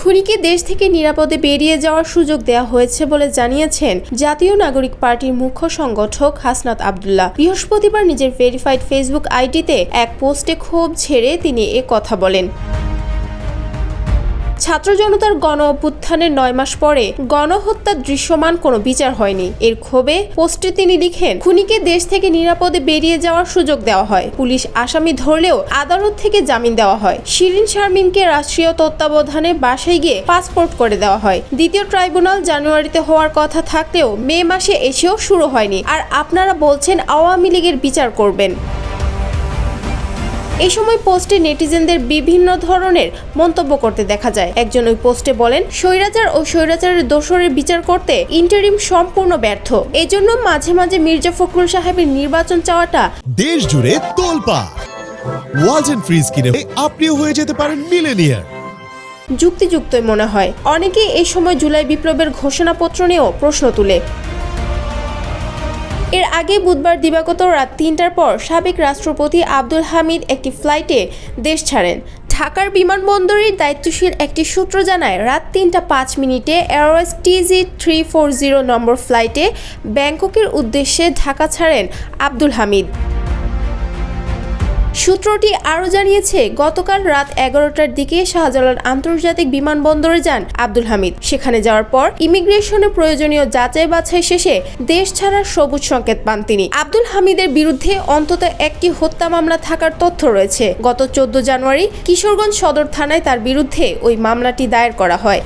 খুনিকে দেশ থেকে নিরাপদে বেরিয়ে যাওয়ার সুযোগ দেওয়া হয়েছে বলে জানিয়েছেন জাতীয় নাগরিক পার্টির মুখ্য সংগঠক হাসনাত আব্দুল্লাহ। বৃহস্পতিবার নিজের ভেরিফাইড ফেসবুক আইডিতে এক পোস্টে ক্ষোভ ঝেড়ে তিনি এ কথা বলেন। ছাত্র জনতার গণ অভ্যুত্থানের 9 মাস পরে গণহত্যার দৃশ্যমান কোনো বিচার হয়নি। এর ক্ষোভে পোস্টে তিনি লিখেন, খুনিকে দেশ থেকে নিরাপদে বেরিয়ে যাওয়ার সুযোগ দেওয়া হয়, পুলিশ আসামি ধরলেও আদালত থেকে জামিন দেওয়া হয়, শিরিন শারমিনকে রাষ্ট্রীয় তত্ত্বাবধানে বাসায় গিয়ে পাসপোর্ট করে দেওয়া হয়। দ্বিতীয় ট্রাইব্যুনাল জানুয়ারিতে হওয়ার কথা থাকলেও মে মাসে এসেও শুরু হয়নি, আর আপনারা বলছেন আওয়ামী লীগের বিচার করবেন। এই সময় পোস্টে নেটিজেনদের বিভিন্ন ধরনের মন্তব্য করতে দেখা যায়। একজন ওই পোস্টে বলেন, স্বৈরাচার ও স্বৈরাচারের দোষরের বিচার করতে ইন্টারিম সম্পূর্ণ ব্যর্থ, এজন্য মাঝে মাঝে মির্জা ফখরুল সাহেবের নির্বাচন চাওয়াটা দেশ জুড়ে তোলপাড়। ওয়ালটন ফ্রিজ কিনে আপনিও হয়ে যেতে পারেন মিলেনিয়ার। যুক্তিযুক্তই মনে হয়। অনেকেই এই সময় জুলাই বিপ্লবের ঘোষণাপত্র নিয়েও প্রশ্ন তুলে। এর আগে বুধবার দিবাগত রাত 3টার পর সাবেক রাষ্ট্রপতি আব্দুল হামিদ একটি ফ্লাইটে দেশ ছাড়েন। ঢাকার বিমানবন্দরের দায়িত্বশীল একটি সূত্র জানায়, রাত 3টা 5 মিনিটে এয়ারওয়েজ TG340 নম্বর ফ্লাইটে ব্যাংককের উদ্দেশ্যে ঢাকা ছাড়েন আব্দুল হামিদ। সূত্রটি আরও জানিয়েছে, গতকাল রাত 11টার দিকে শাহজালাল আন্তর্জাতিক বিমানবন্দরে যান আব্দুল হামিদ। সেখানে যাওয়ার পর ইমিগ্রেশনের প্রয়োজনীয় যাচাই বাছাই শেষে দেশ ছাড়ার সবুজ সংকেত পান তিনি। আব্দুল হামিদের বিরুদ্ধে অন্তত একটি হত্যা মামলা থাকার তথ্য রয়েছে। গত 14 জানুয়ারি কিশোরগঞ্জ সদর থানায় তার বিরুদ্ধে ওই মামলাটি দায়ের করা হয়।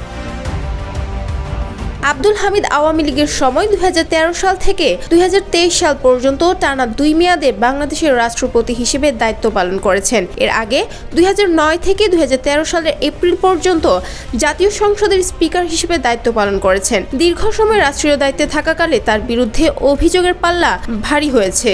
আব্দুল হামিদ আওয়ামী লীগের সময় 2013 সাল থেকে 2023 সাল পর্যন্ত টানা 2 মেয়াদে বাংলাদেশের রাষ্ট্রপতি হিসেবে দায়িত্ব পালন করেছেন। এর আগে 2009 থেকে 2013 সালের এপ্রিল পর্যন্ত জাতীয় সংসদের স্পিকার হিসেবে দায়িত্ব পালন করেছেন। দীর্ঘ সময় রাষ্ট্রীয় দায়িত্বে থাকাকালে তার বিরুদ্ধে অভিযোগের পাল্লা ভারী হয়েছে।